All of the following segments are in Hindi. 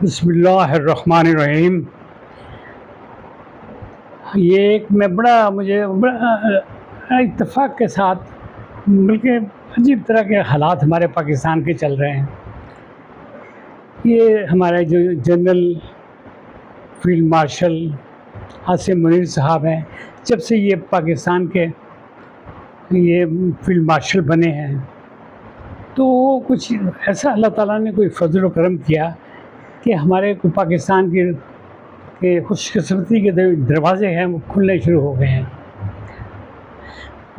बिस्मिल्लाहिर्रहमानिर्रहीम। ये एक मैं मुझे बड़ा इत्तेफाक के साथ बल्कि अजीब तरह के हालात हमारे पाकिस्तान के चल रहे हैं। ये हमारे जो general field marshal Asim Munir साहब हैं, जब से ये पाकिस्तान के ये फील्ड मार्शल बने हैं, तो कुछ ऐसा अल्लाह ताला ने कोई फ़ज़ल व करम किया कि हमारे पाकिस्तान के खुशकिस्मती के दरवाज़े हैं वो खुलने शुरू हो गए हैं।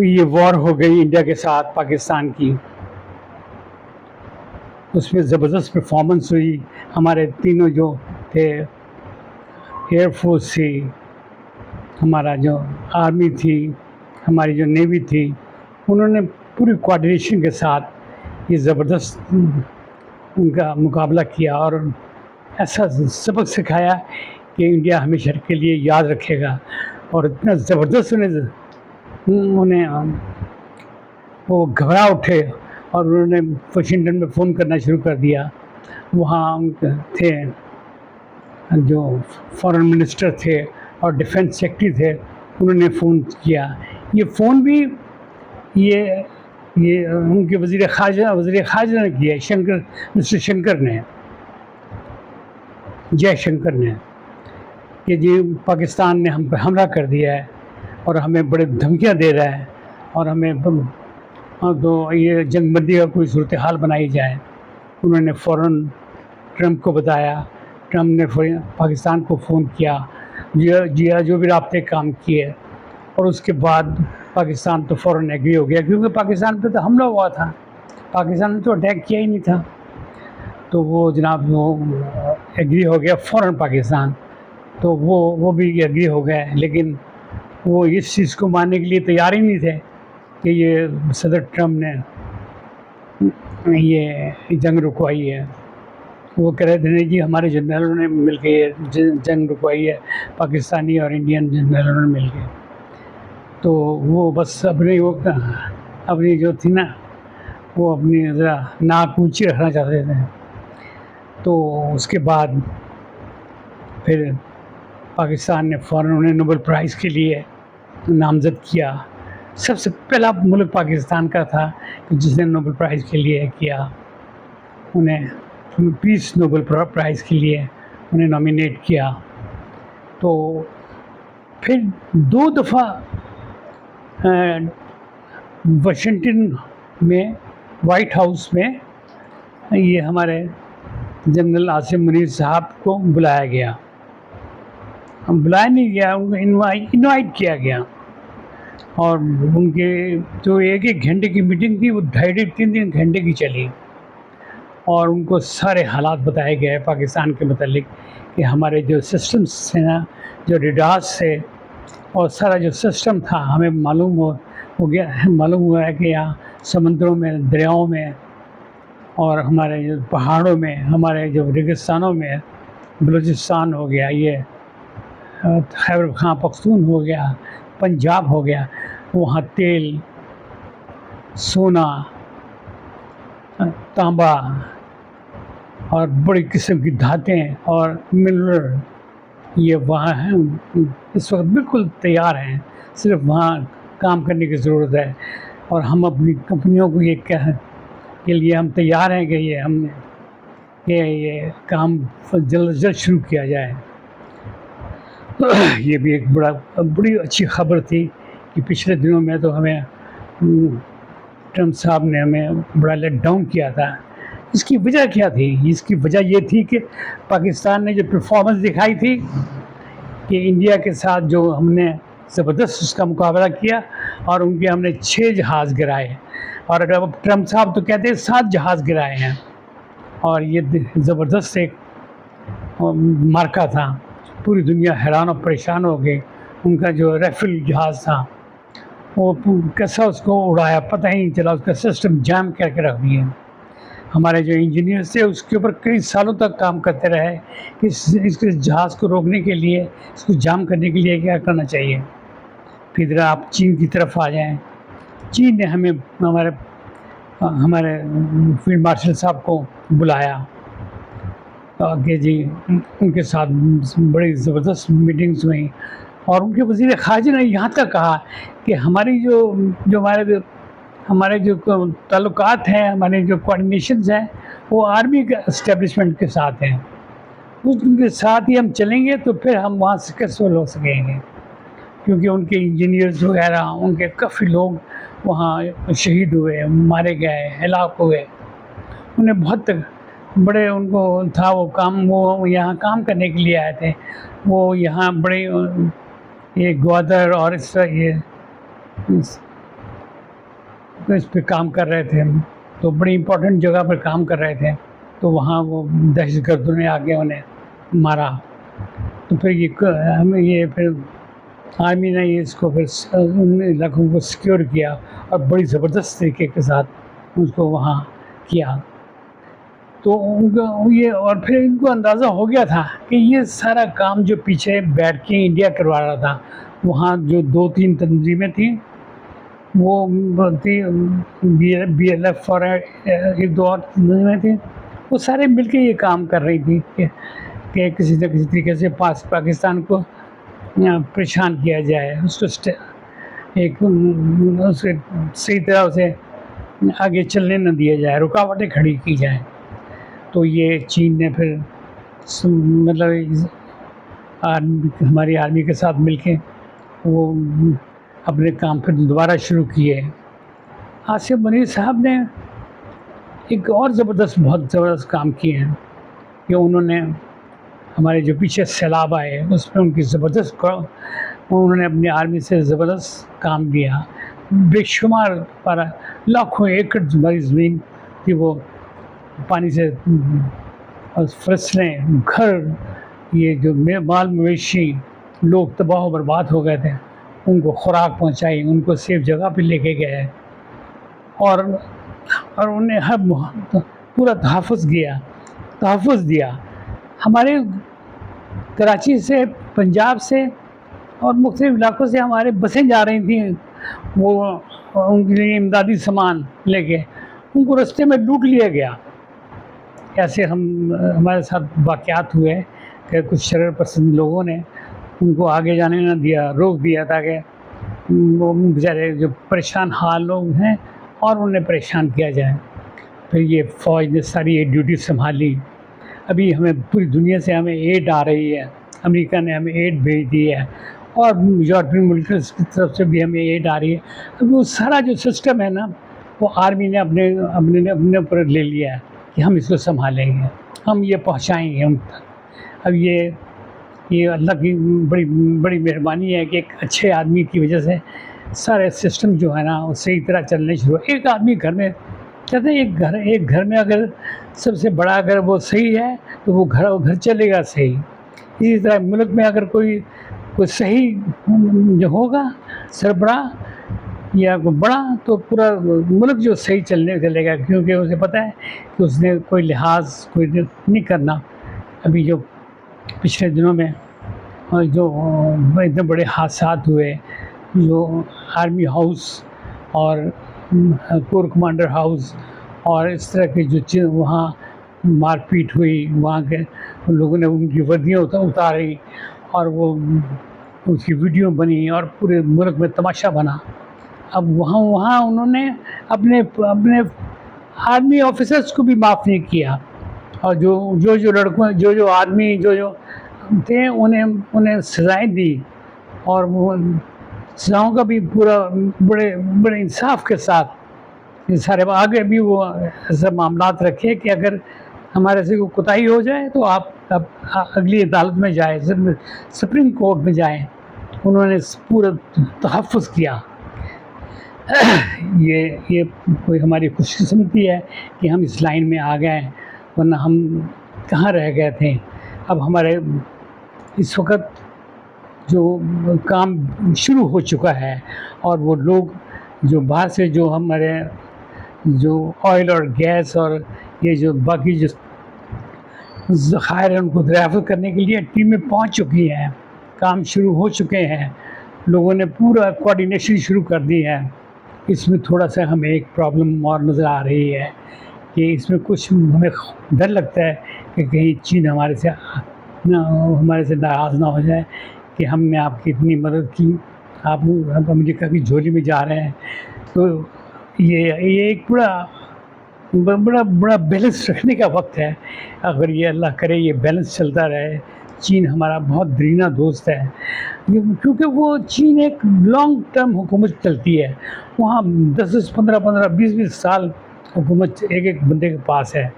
ये वॉर हो गई इंडिया के साथ पाकिस्तान की, उसमें ज़बरदस्त परफॉर्मेंस हुई। हमारे तीनों जो थे, एयरफोर्स थी, हमारा जो आर्मी थी, हमारी जो नेवी थी, उन्होंने पूरी कोऑर्डिनेशन के साथ ये ज़बरदस्त उनका मुकाबला किया और ऐसा सबक सिखाया कि इंडिया हमेशा के लिए याद रखेगा। और इतना ज़बरदस्त उन्हें वो घबरा उठे और उन्होंने वाशिंगटन में फ़ोन करना शुरू कर दिया। वहाँ उनके थे जो फॉरेन मिनिस्टर थे और डिफेंस सेक्रेटरी थे, उन्होंने फ़ोन किया। ये फ़ोन भी ये उनके वज़ीर ख़ारजा ने किया, मिस्टर शंकर ने, जयशंकर ने, कि जी पाकिस्तान ने हम पर हमला कर दिया है और हमें बड़े धमकियाँ दे रहा है और हमें तो ये जंगबंदी का कोई सूरत हाल बनाई जाए। उन्होंने फ़ौरन ट्रंप को बताया। ट्रंप ने पाकिस्तान को फ़ोन किया, जो भी राब्ते काम किए, और उसके बाद पाकिस्तान तो फ़ौरन एग्री हो गया, क्योंकि पाकिस्तान पे तो हमला हुआ था, पाकिस्तान ने तो अटैक किया ही नहीं था। तो वो जनाब वो एग्री हो गया फ़ौरन पाकिस्तान, तो वो भी एग्री हो गए। लेकिन वो इस चीज़ को मानने के लिए तैयार ही नहीं थे कि ये सदर ट्रंप ने ये जंग रुकवाई है। वो कह रहे थे नहीं जी, हमारे जनरलों ने मिल के ये जंग रुकवाई है, पाकिस्तानी और इंडियन जनरलों ने मिल के। तो वो बस अपनी जो थी ना, वो अपनी ज़रा नाक ऊँची रखना चाहते थे। तो उसके बाद फिर पाकिस्तान ने फ़ौरन उन्हें नोबेल प्राइज़ के लिए नामज़द किया। सबसे पहला मुल्क पाकिस्तान का था जिसने नोबेल प्राइज़ के लिए किया, उन्हें पीस नोबेल प्राइज़ के लिए उन्हें नॉमिनेट किया। तो फिर 2 दफ़ा वाशिंगटन में, वाइट हाउस में, ये हमारे जनरल आसिम मुनीर साहब को बुलाया गया। हम बुलाया नहीं गया, उनको इनवाइट किया गया। और उनके जो 1-1 घंटे की मीटिंग थी, वो 2.5-3 घंटे की चली और उनको सारे हालात बताए गए पाकिस्तान के मतलब कि हमारे जो सिस्टम्स थे ना, जो रेडार्स थे और सारा जो सिस्टम था, हमें मालूम हुआ है कि यहाँ समंदरों में, दरियाओं में और हमारे जो पहाड़ों में, हमारे जो रेगिस्तानों में, बलूचिस्तान हो गया, ये खैबर पख्तून हो गया, पंजाब हो गया, वहाँ तेल, सोना, तांबा और बड़ी किस्म की धातें और मिनरल ये वहाँ हैं, इस वक्त बिल्कुल तैयार हैं। सिर्फ वहाँ काम करने की ज़रूरत है और हम अपनी कंपनियों को ये के लिए हम तैयार हैं कि ये काम जल्द से जल्द शुरू किया जाए। तो ये भी एक बड़ी अच्छी ख़बर थी कि पिछले दिनों में तो हमें ट्रंप साहब ने हमें बड़ा लेट डाउन किया था। इसकी वजह क्या थी? इसकी वजह ये थी कि पाकिस्तान ने जो परफॉर्मेंस दिखाई थी कि इंडिया के साथ जो हमने ज़बरदस्त उसका मुकाबला किया और उनके हमने 6 जहाज़ गिराए, और अब ट्रंप साहब तो कहते हैं 7 जहाज़ गिराए हैं। और ये ज़बरदस्त एक मार्का था, पूरी दुनिया हैरान और परेशान हो गई। उनका जो राइफल जहाज़ था वो कैसा उसको उड़ाया पता ही नहीं चला, उसका सिस्टम जाम करके रख दिया। हमारे जो इंजीनियर्स थे उसके ऊपर कई सालों तक काम करते रहे कि इसके जहाज़ को रोकने के लिए, इसको जाम करने के लिए क्या करना चाहिए। फिर ज़रा आप चीन की तरफ आ जाएँ। चीन ने हमें हमारे फील्ड मार्शल साहब को बुलाया कि जी उनके साथ बड़ी ज़बरदस्त मीटिंग्स हुई और उनके वज़ीर ख़ारजा ने यहाँ तक कहा कि हमारी जो जो हमारे जो ताल्लुकात हैं, हमारे जो कोऑर्डिनेशंस हैं, वो आर्मी के एस्टेब्लिशमेंट के साथ हैं। उनके साथ ही हम चलेंगे तो फिर हम वहाँ सक्सेसफुल हो सकेंगे, क्योंकि उनके इंजीनियर्स वगैरह, उनके काफ़ी लोग वहाँ शहीद हुए, मारे गए, हलाक हुए। उन्हें बहुत बड़े उनको था वो यहाँ काम करने के लिए आए थे। वो यहाँ बड़े ये ग्वादर और इस तरह ये इस पे काम कर रहे थे, तो बड़ी इम्पोर्टेंट जगह पर काम कर रहे थे। तो वहाँ वो दहशतगर्दों ने आके उन्हें मारा। तो फिर ये फिर आर्मी ने इसको फिर उन इलाकों को सिक्योर किया और बड़ी ज़बरदस्त तरीके के साथ उसको वहाँ किया। तो उनका ये और फिर इनको अंदाज़ा हो गया था कि ये सारा काम जो पीछे बैठ के इंडिया करवा रहा था, वहाँ जो 2-3 तंजीमें थीं, वो थी BLF और एक दो और तंजीमें थीं, वो सारे मिलके ये काम कर रही थी कि किसी न किसी तरीके से पाकिस्तान को परेशान किया जाए, उसको उसे सही तरह से आगे चलने न दिया जाए, रुकावटें खड़ी की जाएँ। तो ये चीन ने फिर मतलब हमारी आर्मी के साथ मिलके वो अपने काम फिर दोबारा शुरू किए। आसिफ मनीर साहब ने एक और बहुत ज़बरदस्त काम किए हैं कि उन्होंने हमारे जो पीछे सैलाब आए उसमें उन्होंने अपनी आर्मी से ज़बरदस्त काम किया। बेशुमार लाखों एकड़ हमारी ज़मीन थी वो पानी से फसलें, घर, ये जो माल मवेशी, लोग तबाह बर्बाद हो गए थे, उनको खुराक पहुंचाई, उनको सेफ जगह पे लेके गए और उन्हें हर पूरा तहफ़्फ़ुज़ दिया। हमारे कराची से, पंजाब से और मुख्तलिफ़ इलाक़ों से हमारे बसें जा रही थी, वो उनके लिए इमदादी सामान लेके, उनको रास्ते में लूट लिया गया। ऐसे हमारे साथ वाक़यात हुए कि कुछ शरर पसंद लोगों ने उनको आगे जाने न दिया, रोक दिया, ताकि वो बेचारे जो परेशान हाल लोग हैं और उन्हें परेशान किया जाए। फिर ये फ़ौज ने सारी ये ड्यूटी संभाली। अभी हमें पूरी दुनिया से हमें एड आ रही है, अमेरिका ने हमें एड भेज दी है और यूरोपियन मुल्क की तरफ से भी हमें एड आ रही है। अब वो सारा जो सिस्टम है ना, वो आर्मी ने अपने ऊपर ले लिया है कि हम इसको संभालेंगे, हम ये पहुंचाएंगे उन तक। अब ये अल्लाह की बड़ी मेहरबानी है कि एक अच्छे आदमी की वजह से सारे सिस्टम जो है ना वो सही तरह चलने शुरू। एक आदमी घर में कहते हैं, एक घर में अगर सबसे बड़ा अगर वो सही है तो वो घर चलेगा सही। इसी तरह मुल्क में अगर कोई सही जो होगा सरबराह या कोई बड़ा, तो पूरा मुल्क जो सही चलेगा, क्योंकि उसे पता है कि उसने कोई लिहाज कोई नहीं करना। अभी जो पिछले दिनों में जो इतने बड़े हादसात हुए, जो आर्मी हाउस और कोर कमांडर हाउस और इस तरह के जो चीज़ वहाँ मारपीट हुई, वहाँ के लोगों ने उनकी वर्दियाँ उतारी और वो उसकी वीडियो बनी और पूरे मुल्क में तमाशा बना। अब वहाँ उन्होंने अपने आर्मी ऑफिसर्स को भी माफ़ नहीं किया और जो लड़कों जो आदमी जो थे उन्हें सज़ाएँ दी और वो सज़ाओं का भी पूरा बड़े इंसाफ के साथ ये सारे आगे भी वो ऐसे मामलात रखे कि अगर हमारे से कोई कोताही हो जाए तो आप अगली अदालत में जाए, सुप्रीम कोर्ट में जाएं। उन्होंने पूरा तहफ़्फ़ुज़ किया। ये कोई हमारी खुशकिस्मती है कि हम इस लाइन में आ गए, वरना हम कहाँ रह गए थे। अब हमारे इस वक्त जो काम शुरू हो चुका है और वो लोग जो बाहर से जो हमारे जो ऑयल और गैस और ये जो बाकी जो ज़खायर हैं उनको दरियाफ़्त करने के लिए टीमें पहुंच चुकी हैं, काम शुरू हो चुके हैं, लोगों ने पूरा कोऑर्डिनेशन शुरू कर दी है। इसमें थोड़ा सा हमें एक प्रॉब्लम और नज़र आ रही है कि इसमें कुछ हमें डर लगता है कि कहीं चीन हमारे से नाराज़ ना हो जाए कि हमने आपकी इतनी मदद की, आप अमेरिका की झोली में जा रहे हैं। तो ये एक बड़ा बैलेंस रखने का वक़्त है। अगर ये अल्लाह करे ये बैलेंस चलता रहे। चीन हमारा बहुत दरीना दोस्त है। क्योंकि वो चीन एक लॉन्ग टर्म हुकूमत चलती है। वहाँ 10-10, 15-15, 20-20 साल हुकूमत एक-एक बंदे के पास है।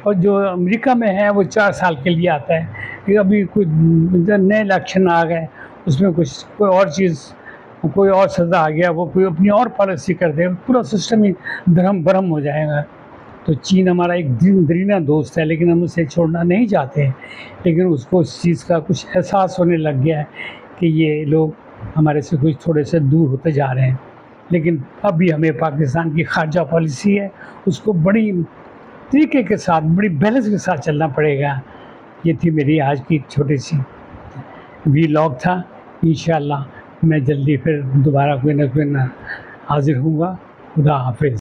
और जो अमेरिका में है वो 4 साल के लिए आता है। कि अभी कोई नए इलेक्शन आ गए, उसमें कोई और सत्ता आ गया, वो कोई अपनी और पॉलिसी कर दे, पूरा सिस्टम ही धर्म-भरम हो जाएगा। तो चीन हमारा एक दरीना दोस्त है, लेकिन हम उसे छोड़ना नहीं चाहते हैं। लेकिन उसको इस चीज़ का कुछ एहसास होने लग गया है कि ये लोग हमारे से कुछ थोड़े से दूर होते जा रहे हैं। लेकिन अब भी हमें पाकिस्तान की ख़ारजा पॉलिसी है, उसको बड़ी तरीके के साथ, बड़ी बैलेंस के साथ चलना पड़ेगा। ये थी मेरी आज की छोटी-सी व्लॉग था। इंशाअल्लाह मैं जल्दी फिर दोबारा कोई न कोई हाज़िर होऊँगा। खुदा हाफ़िज़।